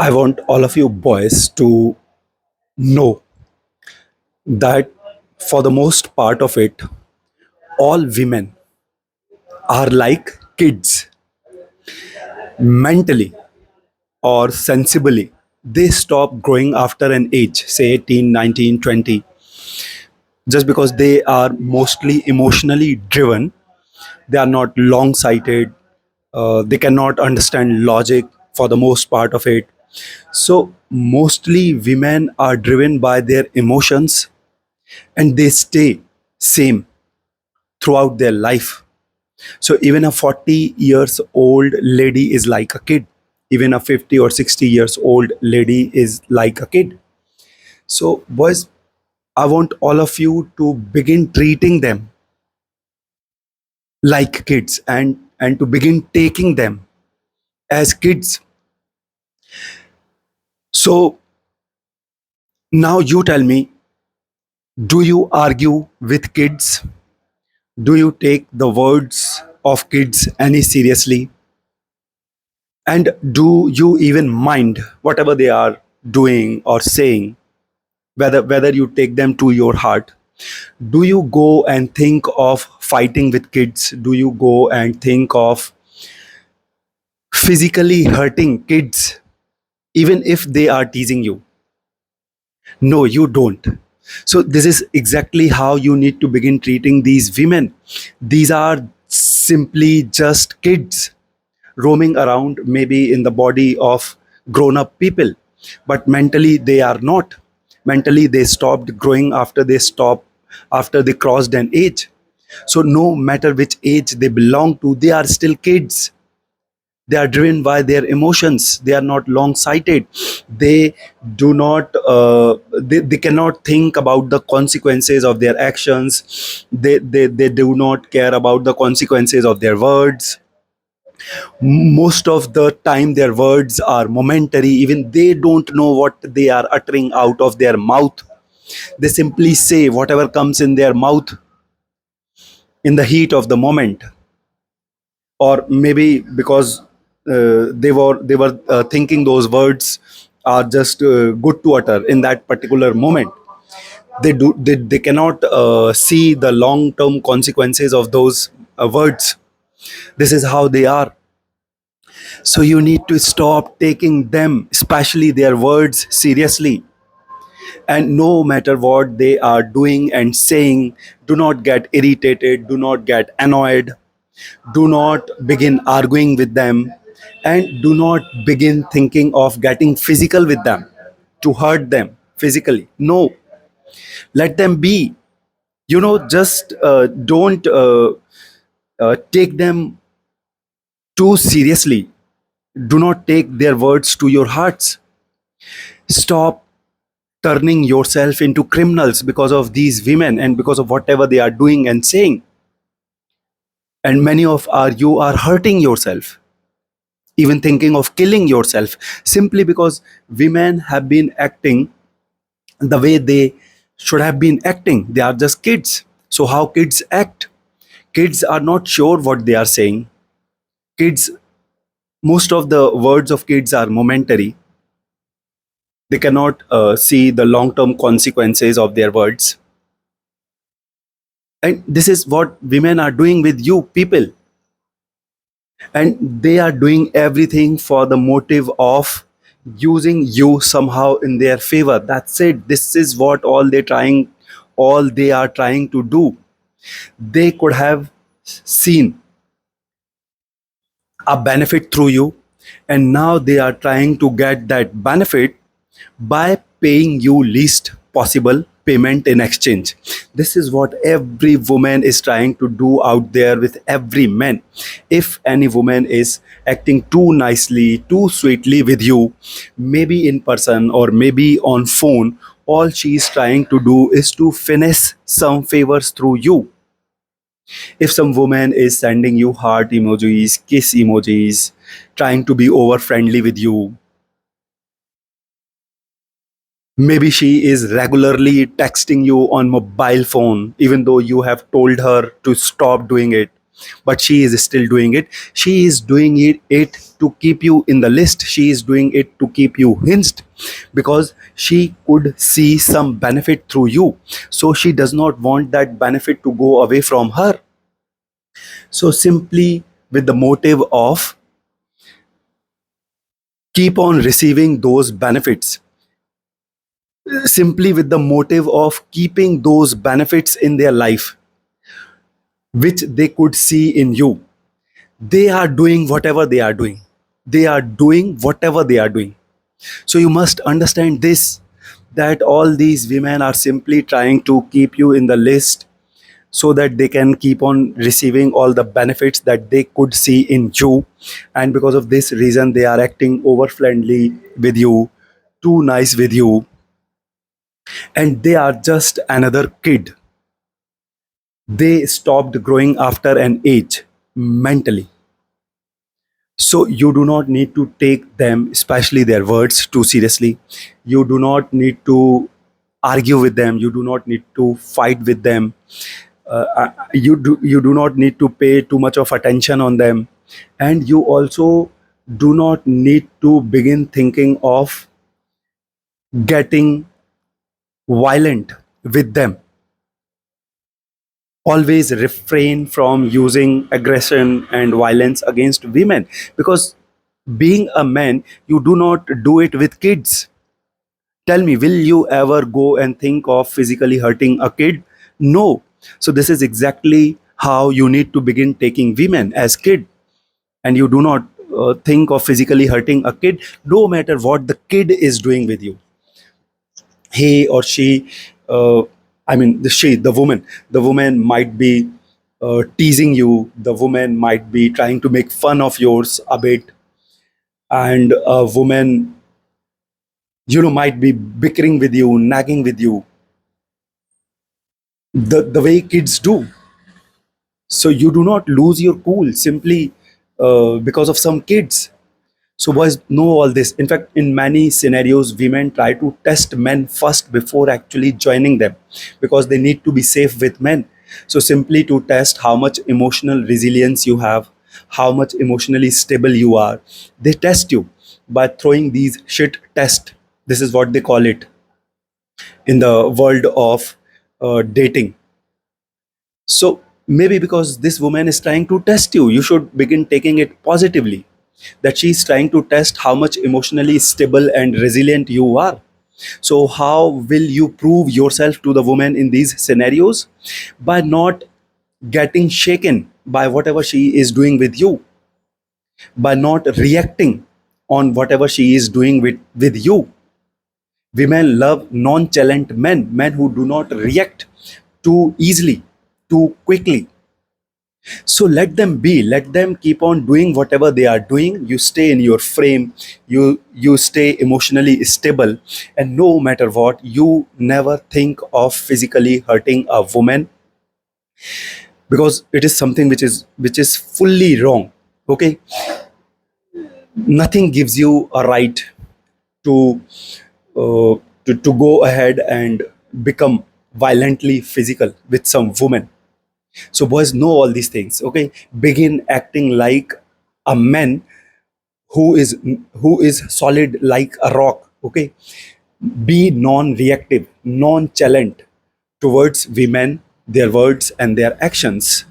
I want all of you boys to know that for the most part of it, all women are like kids mentally or sensibly. They stop growing after an age, say 18, 19, 20, just because they are mostly emotionally driven. They are not long sighted. They cannot understand logic for the most part of it. So, mostly women are driven by their emotions and they stay same throughout their life. So even a 40 years old lady is like a kid. Even a 50 or 60 years old lady is like a kid. So boys, I want all of you to begin treating them like kids and to begin taking them as kids. So now you tell me, do you argue with kids? Do you take the words of kids any seriously? And do you even mind whatever they are doing or saying, whether you take them to your heart? Do you go and think of fighting with kids? Do you go and think of physically hurting kids even if they are teasing you? No, you don't. So this is exactly how you need to begin treating these women. These are simply just kids roaming around, maybe in the body of grown up people, but mentally they are not. Mentally they stopped growing after they crossed an age. So no matter which age they belong to, they are still kids. They are driven by their emotions. They are not long sighted. They do not they cannot think about the consequences of their actions. They do not care about the consequences of their words. Most of the time their words are momentary. Even they don't know what they are uttering out of their mouth. They simply say whatever comes in their mouth in the heat of the moment, or maybe because they were thinking those words are just good to utter in that particular moment. They cannot see the long term consequences of those words. This is how they are. So you need to stop taking them, especially their words, seriously. And no matter what they are doing and saying, do not get irritated, do not get annoyed, do not begin arguing with them, and do not begin thinking of getting physical with them to hurt them physically. No, let them be. Just don't take them too seriously. Do not take their words to your hearts. Stop turning yourself into criminals because of these women and because of whatever they are doing and saying. And many of you are hurting yourself, even thinking of killing yourself, simply because women have been acting the way they should have been acting. They are just kids. So how kids act? Kids are not sure what they are saying. Kids, most of the words of kids are momentary. They cannot see the long term consequences of their words. And this is what women are doing with you people. And they are doing everything for the motive of using you somehow in their favor. That's it. This is what all they are trying to do. They could have seen a benefit through you, and now they are trying to get that benefit by paying you least possible payment in exchange. This is what every woman is trying to do out there with every man. If any woman is acting too nicely, too sweetly with you, maybe in person or maybe on phone, all she is trying to do is to finesse some favors through you. If some woman is sending you heart emojis, kiss emojis, trying to be over friendly with you, maybe she is regularly texting you on mobile phone even though you have told her to stop doing it. but she is still doing it. She is doing it to keep you in the list. She is doing it to keep you hinged, because she could see some benefit through you. So she does not want that benefit to go away from her. So simply with the motive of keep on receiving those benefits, simply with the motive of keeping those benefits in their life, which they could see in you, they are doing whatever they are doing. They are doing whatever they are doing. So you must understand this, that all these women are simply trying to keep you in the list so that they can keep on receiving all the benefits that they could see in you. And because of this reason, they are acting over friendly with you, too nice with you, and they are just another kid. They stopped growing after an age mentally. So you do not need to take them, especially their words, too seriously. You do not need to argue with them. You do not need to fight with them. You do not need to pay too much of attention on them, and you also do not need to begin thinking of getting violent with them. Always refrain from using aggression and violence against women, because being a man, you do not do it with kids. Tell me, will you ever go and think of physically hurting a kid? No. So this is exactly how you need to begin taking women as kid, and you do not think of physically hurting a kid, no matter what the kid is doing with you. He or she, I mean, the woman might be teasing you. The woman might be trying to make fun of yours a bit, and a woman, might be bickering with you, nagging with you, the way kids do. So you do not lose your cool simply because of some kids. So boys know all this. In fact, in many scenarios, women try to test men first before actually joining them, because they need to be safe with men. So simply to test how much emotional resilience you have, how much emotionally stable you are, they test you by throwing these shit test. This is what they call it in the world of dating. So maybe because this woman is trying to test you, you should begin taking it positively, that she is trying to test how much emotionally stable and resilient you are. So, how will you prove yourself to the woman in these scenarios? By not getting shaken by whatever she is doing with you, by not reacting on whatever she is doing with you. Women love nonchalant men, men who do not react too easily, too quickly. So let them be, let them keep on doing whatever they are doing. You stay in your frame, you stay emotionally stable, and no matter what, you never think of physically hurting a woman, because it is something which is fully wrong. Okay, nothing gives you a right to to go ahead and become violently physical with some woman. So boys know all these things. Okay, begin acting like a man who is solid like a rock. Okay, be non-reactive, nonchalant towards women, their words and their actions.